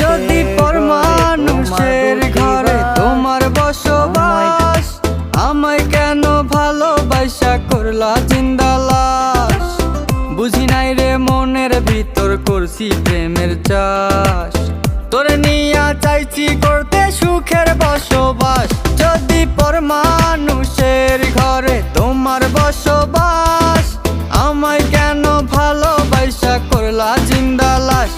যদি পর মানুষের ঘরে তোমার বসবাস, আমায় কেন ভালোবাসা করলা জিন্দা লাশ? বুঝি নাই রে মনের ভিতর করছি প্রেমের চাষ, তোরে নিয়া চাইছি করতে সুখের বসবাস। যদি পর মানুষের ঘরে তোমার বসবাস, আমায় কেন ভালোবাসা করলা জিন্দা লাশ?